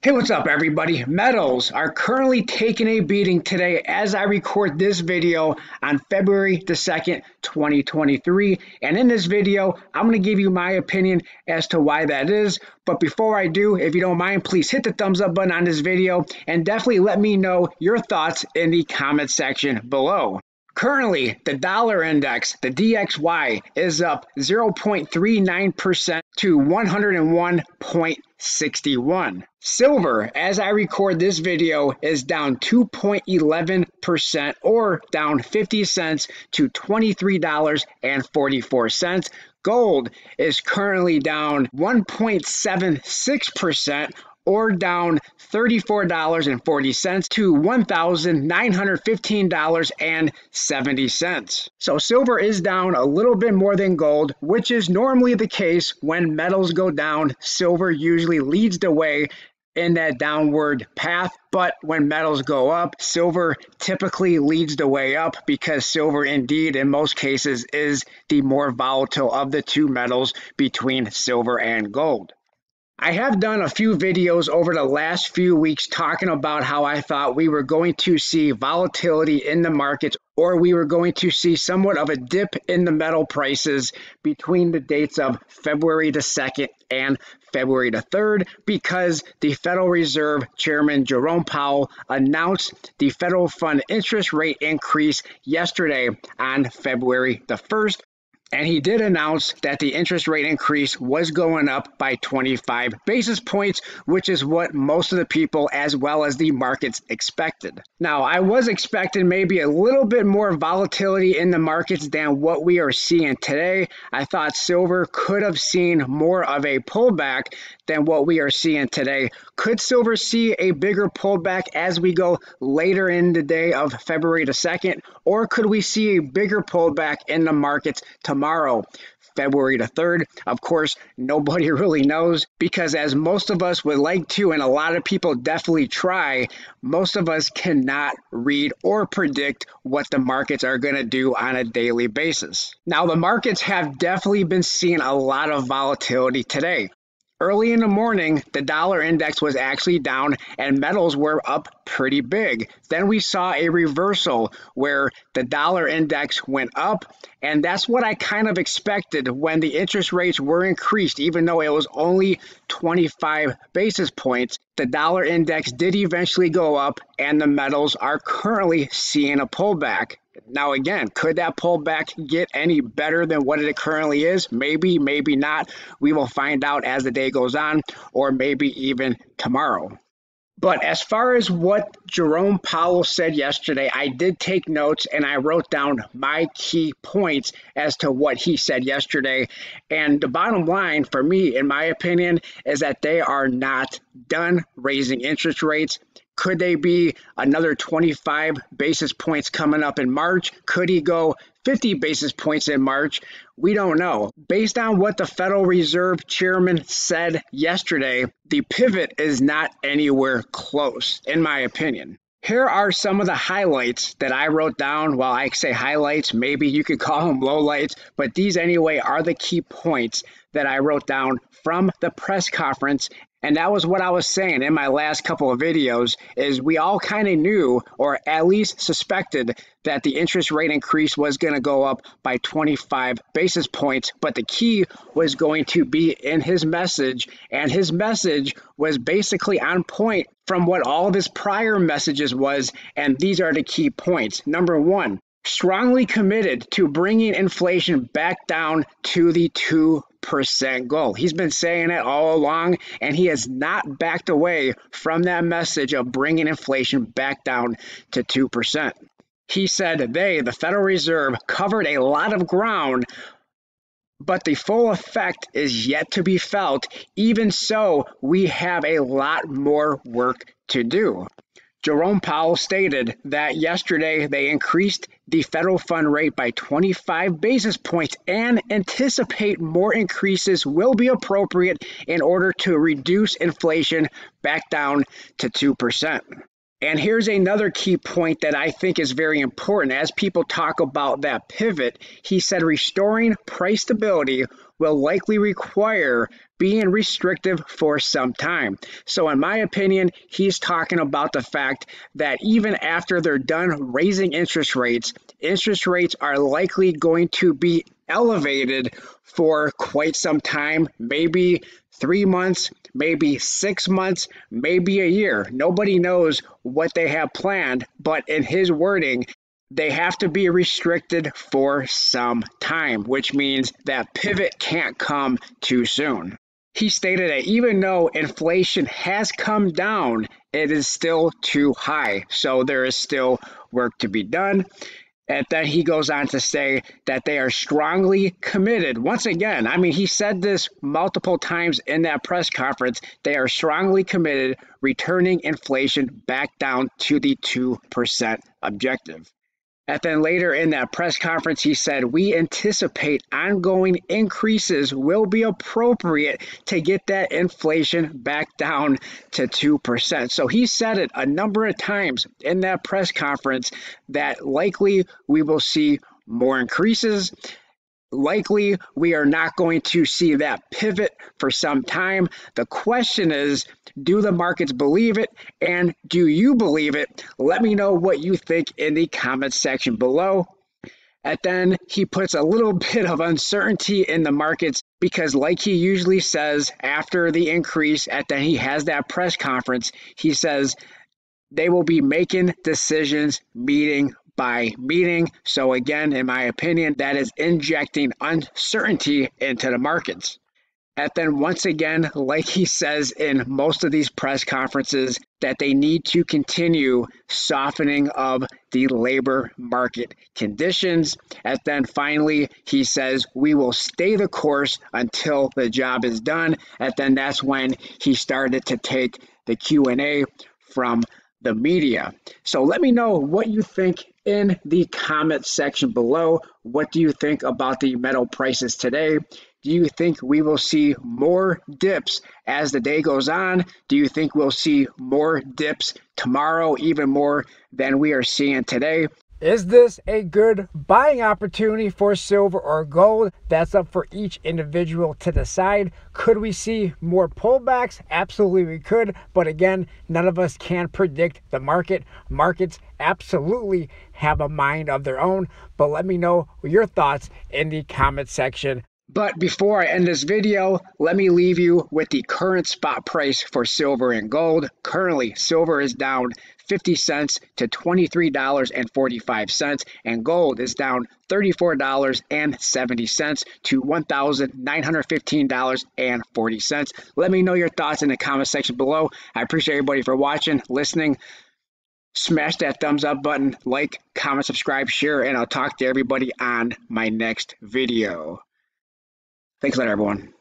Hey, what's up, everybody? Metals are currently taking a beating today as I record this video on February the 2nd, 2023. And in this video, I'm going to give you my opinion as to why that is. But before I do, if you don't mind, please hit the thumbs up button on this video and definitely let me know your thoughts in the comment section below. Currently, the dollar index, the DXY, is up 0.39% to 101.61. Silver, as I record this video, is down 2.11% or down 50 cents to $23.44. Gold is currently down 1.76% or down $34.40 to $1,915.70. So silver is down a little bit more than gold, which is normally the case when metals go down. Silver usually leads the way in that downward path, but when metals go up, silver typically leads the way up because silver indeed in most cases is the more volatile of the two metals between silver and gold. I have done a few videos over the last few weeks talking about how I thought we were going to see volatility in the markets, or we were going to see somewhat of a dip in the metal prices between the dates of February the 2nd and February the 3rd, because the Federal Reserve Chairman Jerome Powell announced the federal fund interest rate increase yesterday on February the 1st. And he did announce that the interest rate increase was going up by 25 basis points, which is what most of the people as well as the markets expected. Now, I was expecting maybe a little bit more volatility in the markets than what we are seeing today. I thought silver could have seen more of a pullback than what we are seeing today. Could silver see a bigger pullback as we go later in the day of February the 2nd, or could we see a bigger pullback in the markets tomorrow, February the 3rd? Of course, nobody really knows, because as most of us would like to, and a lot of people definitely try, most of us cannot read or predict what the markets are going to do on a daily basis. Now, the markets have definitely been seeing a lot of volatility today. Early in the morning, the dollar index was actually down and metals were up pretty big. Then we saw a reversal where the dollar index went up, and that's what I kind of expected when the interest rates were increased. Even though it was only 25 basis points, the dollar index did eventually go up, and the metals are currently seeing a pullback. Now, again, could that pullback get any better than what it currently is? Maybe, maybe not. We will find out as the day goes on, or maybe even tomorrow. But as far as what Jerome Powell said yesterday, I did take notes and I wrote down my key points as to what he said yesterday. And the bottom line for me, in my opinion, is that they are not done raising interest rates. Could they be another 25 basis points coming up in March? Could he go 50 basis points in March? We don't know. Based on what the Federal Reserve Chairman said yesterday, the pivot is not anywhere close, in my opinion. Here are some of the highlights that I wrote down. Well, I say highlights, maybe you could call them lowlights, but these anyway are the key points that I wrote down from the press conference. And that was what I was saying in my last couple of videos, is we all kind of knew, or at least suspected, that the interest rate increase was going to go up by 25 basis points. But the key was going to be in his message, and his message was basically on point from what all of his prior messages was. And these are the key points. Number one, strongly committed to bringing inflation back down to the 2% goal. He's been saying it all along, and he has not backed away from that message of bringing inflation back down to 2%. He said the Federal Reserve, covered a lot of ground, but the full effect is yet to be felt. Even so, we have a lot more work to do. Jerome Powell stated that yesterday they increased the federal fund rate by 25 basis points and anticipate more increases will be appropriate in order to reduce inflation back down to 2%. And here's another key point that I think is very important. As people talk about that pivot, he said restoring price stability will likely require being restrictive for some time. So in my opinion, he's talking about the fact that even after they're done raising interest rates are likely going to be elevated for quite some time, maybe 3 months, maybe 6 months, maybe a year. Nobody knows what they have planned, but in his wording, they have to be restricted for some time, which means that pivot can't come too soon. He stated that even though inflation has come down, it is still too high. So there is still work to be done. And then he goes on to say that they are strongly committed. Once again, I mean, he said this multiple times in that press conference. They are strongly committed returning inflation back down to the 2% objective. And then later in that press conference, he said, we anticipate ongoing increases will be appropriate to get that inflation back down to 2%. So he said it a number of times in that press conference that likely we will see more increases. Likely we are not going to see that pivot for some time. The question is, do the markets believe it? And do you believe it? Let me know what you think in the comments section below. And then he puts a little bit of uncertainty in the markets because like he usually says after the increase, and then he has that press conference, he says they will be making decisions meeting by meeting. So again, in my opinion, that is injecting uncertainty into the markets. And then once again, like he says in most of these press conferences, that they need to continue softening of the labor market conditions. And then finally, he says, we will stay the course until the job is done. And then that's when he started to take the Q&A from the media. So let me know what you think in the comment section below. What do you think about the metal prices today? Do you think we will see more dips as the day goes on? Do you think we'll see more dips tomorrow, even more than we are seeing today? Is this a good buying opportunity for silver or gold? That's up for each individual to decide. Could we see more pullbacks? Absolutely we could. But again, none of us can predict the market. Markets absolutely have a mind of their own. But let me know your thoughts in the comment section. But before I end this video, let me leave you with the current spot price for silver and gold. Currently, silver is down 50 cents to $23.45, and gold is down $34.70 to $1,915.40. Let me know your thoughts in the comment section below. I appreciate everybody for watching, listening. Smash that thumbs up button, like, comment, subscribe, share, and I'll talk to everybody on my next video. Thanks a lot, everyone.